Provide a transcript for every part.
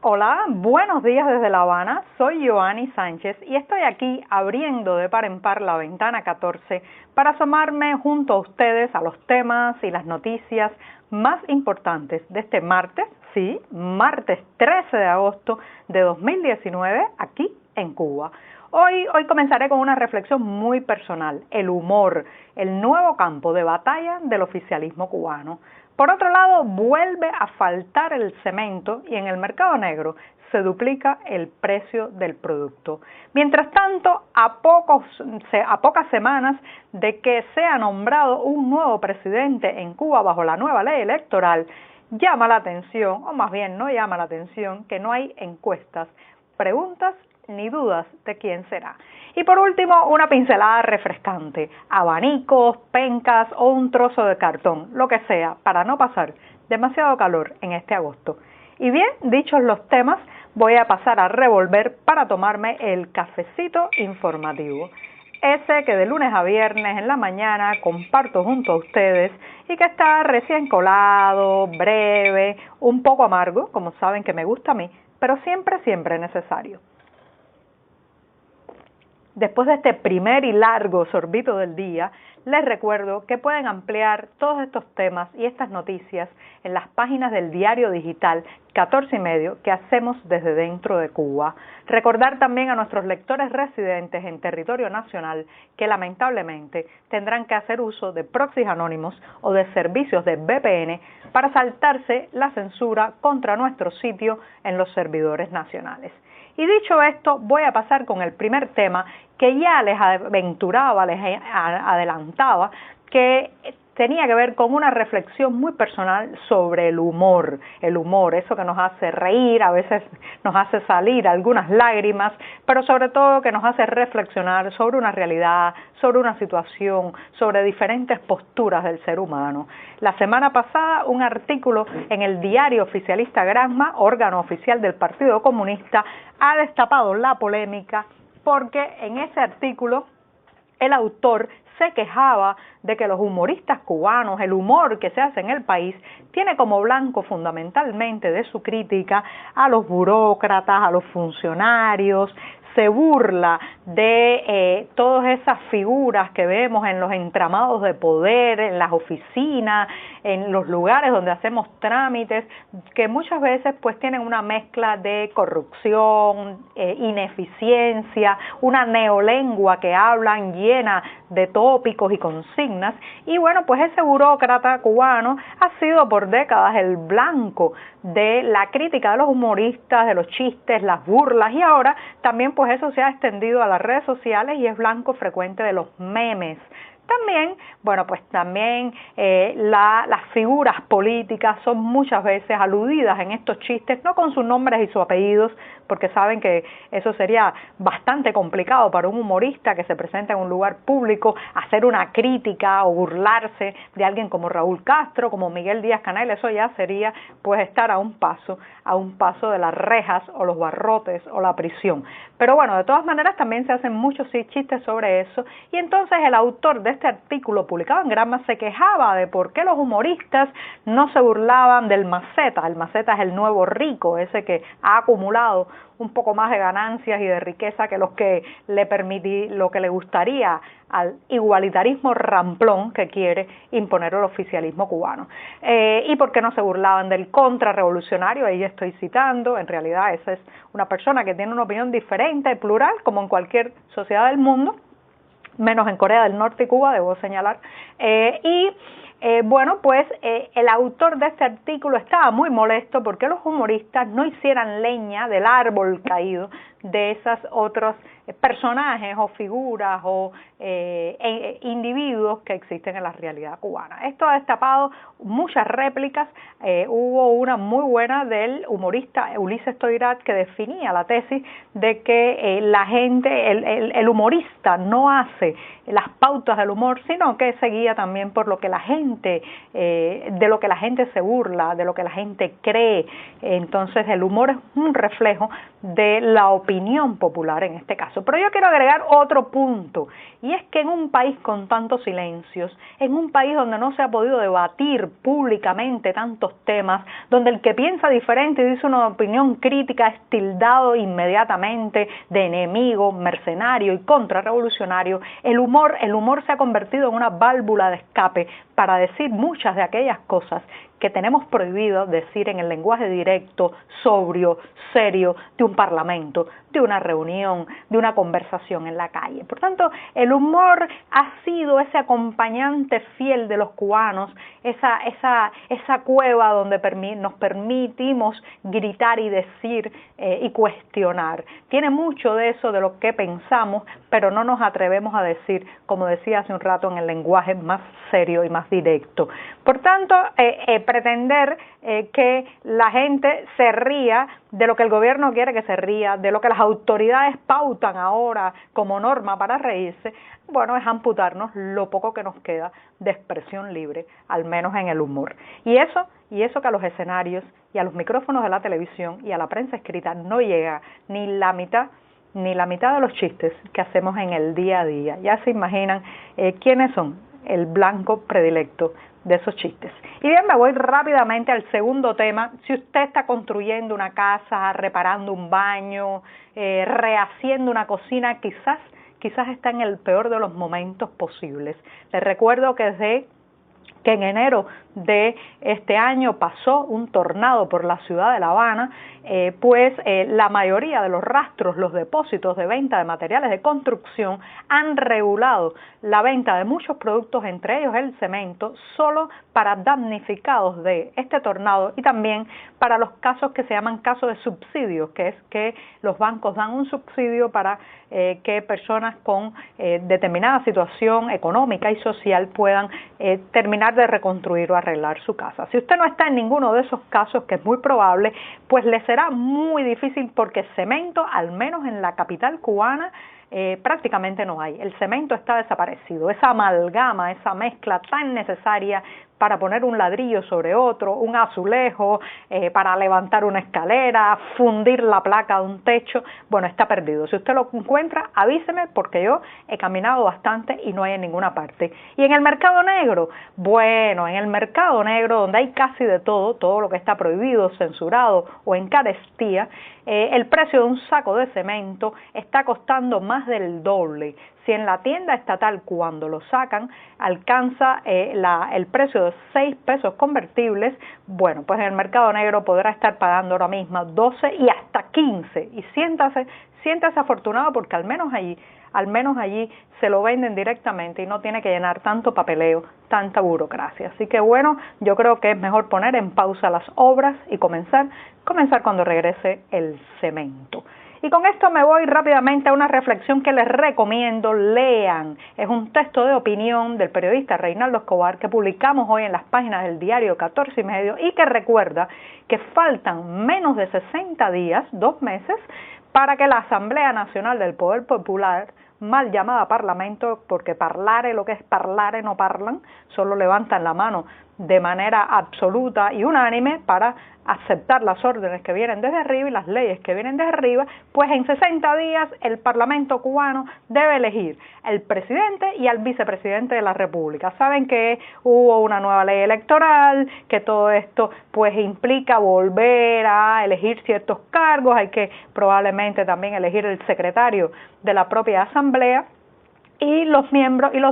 Hola, buenos días desde La Habana, soy Joanny Sánchez y estoy aquí abriendo de par en par la ventana 14 para asomarme junto a ustedes a los temas y las noticias más importantes de este martes, sí, martes 13 de agosto de 2019 aquí en Cuba. Hoy comenzaré con una reflexión muy personal, el humor, el nuevo campo de batalla del oficialismo cubano. Por otro lado, vuelve a faltar el cemento y en el mercado negro se duplica el precio del producto. Mientras tanto, a pocas semanas de que sea nombrado un nuevo presidente en Cuba bajo la nueva ley electoral, llama la atención, o más bien no llama la atención, que no hay encuestas, preguntas ni dudas de quién será. Y por último, una pincelada refrescante, abanicos, pencas o un trozo de cartón, lo que sea, para no pasar demasiado calor en este agosto. Y bien, dichos los temas, voy a pasar a revolver para tomarme el cafecito informativo. Ese que de lunes a viernes en la mañana comparto junto a ustedes y que está recién colado, breve, un poco amargo, como saben que me gusta a mí, pero siempre necesario. Después de este primer y largo sorbito del día, les recuerdo que pueden ampliar todos estos temas y estas noticias en las páginas del diario digital 14 y medio que hacemos desde dentro de Cuba. Recordar también a nuestros lectores residentes en territorio nacional que lamentablemente tendrán que hacer uso de proxies anónimos o de servicios de VPN para saltarse la censura contra nuestro sitio en los servidores nacionales. Y dicho esto, voy a pasar con el primer tema que ya les aventuraba, les adelantaba, que tenía que ver con una reflexión muy personal sobre el humor, eso que nos hace reír, a veces nos hace salir algunas lágrimas, pero sobre todo que nos hace reflexionar sobre una realidad, sobre una situación, sobre diferentes posturas del ser humano. La semana pasada, un artículo en el diario oficialista Granma, órgano oficial del Partido Comunista, ha destapado la polémica porque en ese artículo el autor se quejaba de que los humoristas cubanos, el humor que se hace en el país, tiene como blanco fundamentalmente de su crítica a los burócratas, a los funcionarios, se burla de todas esas figuras que vemos en los entramados de poder, en las oficinas, en los lugares donde hacemos trámites, que muchas veces pues tienen una mezcla de corrupción, ineficiencia, una neolengua que hablan llena de tópicos y consignas, y bueno, pues ese burócrata cubano ha sido por décadas el blanco de la crítica de los humoristas, de los chistes, las burlas, y ahora también pues eso se ha extendido a las redes sociales y es blanco frecuente de los memes. También, bueno, pues también las figuras políticas son muchas veces aludidas en estos chistes, no con sus nombres y sus apellidos, porque saben que eso sería bastante complicado para un humorista que se presenta en un lugar público, hacer una crítica o burlarse de alguien como Raúl Castro, como Miguel Díaz-Canel. Eso ya sería pues estar a un paso de las rejas o los barrotes o la prisión. Pero bueno, de todas maneras también se hacen muchos chistes sobre eso, y entonces el autor de este artículo publicado en Granma se quejaba de por qué los humoristas no se burlaban del maceta. El maceta es el nuevo rico, ese que ha acumulado un poco más de ganancias y de riqueza que lo que le gustaría al igualitarismo ramplón que quiere imponer el oficialismo cubano. ¿Y por qué no se burlaban del contrarrevolucionario? Ahí estoy citando, en realidad esa es una persona que tiene una opinión diferente, plural, como en cualquier sociedad del mundo, menos en Corea del Norte y Cuba, debo señalar, bueno, pues el autor de este artículo estaba muy molesto porque los humoristas no hicieran leña del árbol caído de esos otros personajes o figuras o individuos que existen en la realidad cubana. Esto ha destapado muchas réplicas. Hubo una muy buena del humorista Ulises Toirat que definía la tesis de que la gente, el humorista no hace las pautas del humor, sino que se guía también por lo que la gente, de lo que la gente se burla, de lo que la gente cree. Entonces el humor es un reflejo de la opinión popular en este caso. caso. Pero yo quiero agregar otro punto, y es que en un país con tantos silencios, en un país donde no se ha podido debatir públicamente tantos temas, donde el que piensa diferente y dice una opinión crítica es tildado inmediatamente de enemigo, mercenario y contrarrevolucionario, el humor se ha convertido en una válvula de escape para decir muchas de aquellas cosas que tenemos prohibido decir en el lenguaje directo, sobrio, serio de un parlamento, de una reunión, de una conversación en la calle. Por tanto, el humor ha sido ese acompañante fiel de los cubanos, esa cueva donde nos permitimos gritar y decir y cuestionar. Tiene mucho de eso de lo que pensamos, pero no nos atrevemos a decir, como decía hace un rato, en el lenguaje más serio y más directo. Por tanto, pretender que la gente se ría de lo que el gobierno quiere que se ría, de lo que las autoridades pautan ahora como norma para reírse, bueno, es amputarnos lo poco que nos queda de expresión libre, al menos en el humor. Y eso que a los escenarios y a los micrófonos de la televisión y a la prensa escrita no llega ni la mitad de los chistes que hacemos en el día a día. Ya se imaginan quiénes son el blanco predilecto de esos chistes. Y bien, me voy rápidamente al segundo tema. Si usted está construyendo una casa, reparando un baño, rehaciendo una cocina, quizás está en el peor de los momentos posibles. Les recuerdo que en enero de este año pasó un tornado por la ciudad de La Habana, la mayoría de los rastros, los depósitos de venta de materiales de construcción han regulado la venta de muchos productos, entre ellos el cemento, solo para damnificados de este tornado y también para los casos que se llaman casos de subsidios, que es que los bancos dan un subsidio para que personas con determinada situación económica y social puedan terminar de reconstruir o arreglar su casa. Si usted no está en ninguno de esos casos, que es muy probable, pues le será muy difícil porque cemento, al menos en la capital cubana, prácticamente no hay. El cemento está desaparecido. Esa amalgama, esa mezcla tan necesaria para poner un ladrillo sobre otro, un azulejo, para levantar una escalera, fundir la placa de un techo, bueno, está perdido. Si usted lo encuentra, avíseme porque yo he caminado bastante y no hay en ninguna parte. Y en el mercado negro, bueno, en el mercado negro donde hay casi de todo lo que está prohibido, censurado o en carestía, el precio de un saco de cemento está costando más del doble. Si en la tienda estatal cuando lo sacan alcanza el precio de 6 pesos convertibles, bueno, pues en el mercado negro podrá estar pagando ahora mismo 12 y hasta 15. Y siéntase afortunado porque al menos allí se lo venden directamente y no tiene que llenar tanto papeleo, tanta burocracia. Así que bueno, yo creo que es mejor poner en pausa las obras y comenzar cuando regrese el cemento. Y con esto me voy rápidamente a una reflexión que les recomiendo lean. Es un texto de opinión del periodista Reinaldo Escobar que publicamos hoy en las páginas del diario 14 y medio y que recuerda que faltan menos de 60 días, 2 meses, para que la Asamblea Nacional del Poder Popular, mal llamada Parlamento, porque parlare, lo que es parlare, no parlan, solo levantan la mano de manera absoluta y unánime para aceptar las órdenes que vienen desde arriba y las leyes que vienen desde arriba, pues en 60 días el Parlamento cubano debe elegir al presidente y al vicepresidente de la República. Saben que hubo una nueva ley electoral, que todo esto pues implica volver a elegir ciertos cargos, hay que probablemente también elegir el secretario de la propia Asamblea y los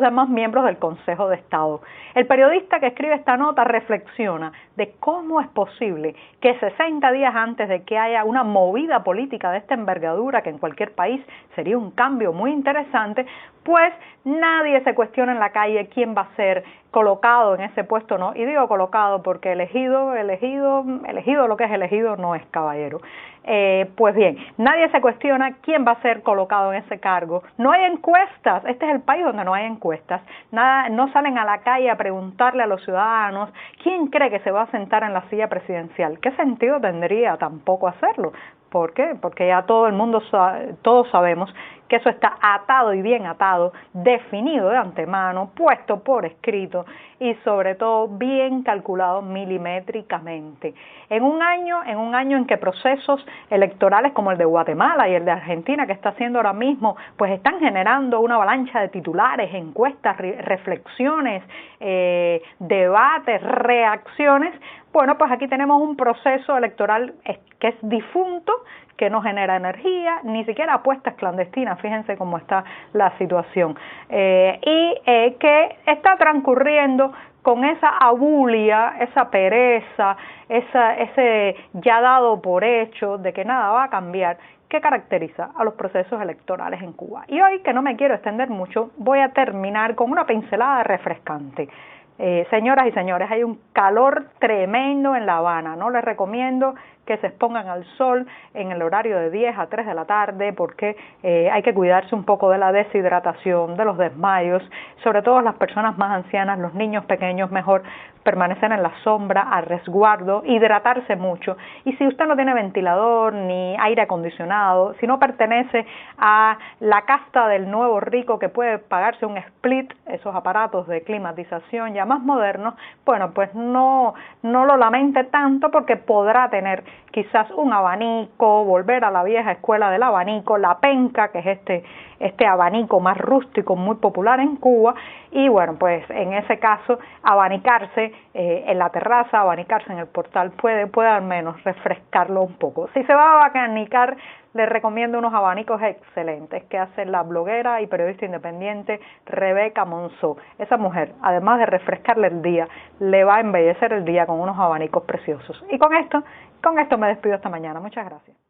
demás miembros del Consejo de Estado. El periodista que escribe esta nota reflexiona de cómo es posible que 60 días antes de que haya una movida política de esta envergadura, que en cualquier país sería un cambio muy interesante, pues nadie se cuestiona en la calle quién va a ser colocado en ese puesto, ¿no? Y digo colocado porque elegido, lo que es elegido no es caballero. Pues bien, nadie se cuestiona quién va a ser colocado en ese cargo. No hay encuestas, este es el país donde no hay encuestas. No salen a la calle a preguntarle a los ciudadanos quién cree que se va a sentar en la silla presidencial. ¿Qué sentido tendría tampoco hacerlo? ¿Por qué? Porque ya todo el mundo, todos sabemos que eso está atado y bien atado, definido de antemano, puesto por escrito y sobre todo bien calculado milimétricamente. En un año en que procesos electorales como el de Guatemala y el de Argentina, que está haciendo ahora mismo, pues están generando una avalancha de titulares, encuestas, reflexiones, debates, reacciones. Bueno, pues aquí tenemos un proceso electoral que es difunto, que no genera energía, ni siquiera apuestas clandestinas, fíjense cómo está la situación, que está transcurriendo con esa abulia, esa pereza, ese ya dado por hecho de que nada va a cambiar, que caracteriza a los procesos electorales en Cuba. Y hoy, que no me quiero extender mucho, voy a terminar con una pincelada refrescante. Señoras y señores, hay un calor tremendo en La Habana, no les recomiendo que se expongan al sol en el horario de 10 a 3 de la tarde porque hay que cuidarse un poco de la deshidratación, de los desmayos, sobre todo las personas más ancianas, los niños pequeños, mejor permanecer en la sombra, a resguardo, hidratarse mucho. Y si usted no tiene ventilador ni aire acondicionado, si no pertenece a la casta del nuevo rico que puede pagarse un split, esos aparatos de climatización ya más modernos, bueno, pues no lo lamente tanto porque podrá tener quizás un abanico, volver a la vieja escuela del abanico, la penca, que es este abanico más rústico, muy popular en Cuba, y bueno, pues en ese caso abanicarse en la terraza, abanicarse en el portal puede al menos refrescarlo un poco. Si se va a abanicar, les recomiendo unos abanicos excelentes que hace la bloguera y periodista independiente Rebeca Monzó. Esa mujer, además de refrescarle el día, le va a embellecer el día con unos abanicos preciosos. Y con esto me despido esta mañana. Muchas gracias.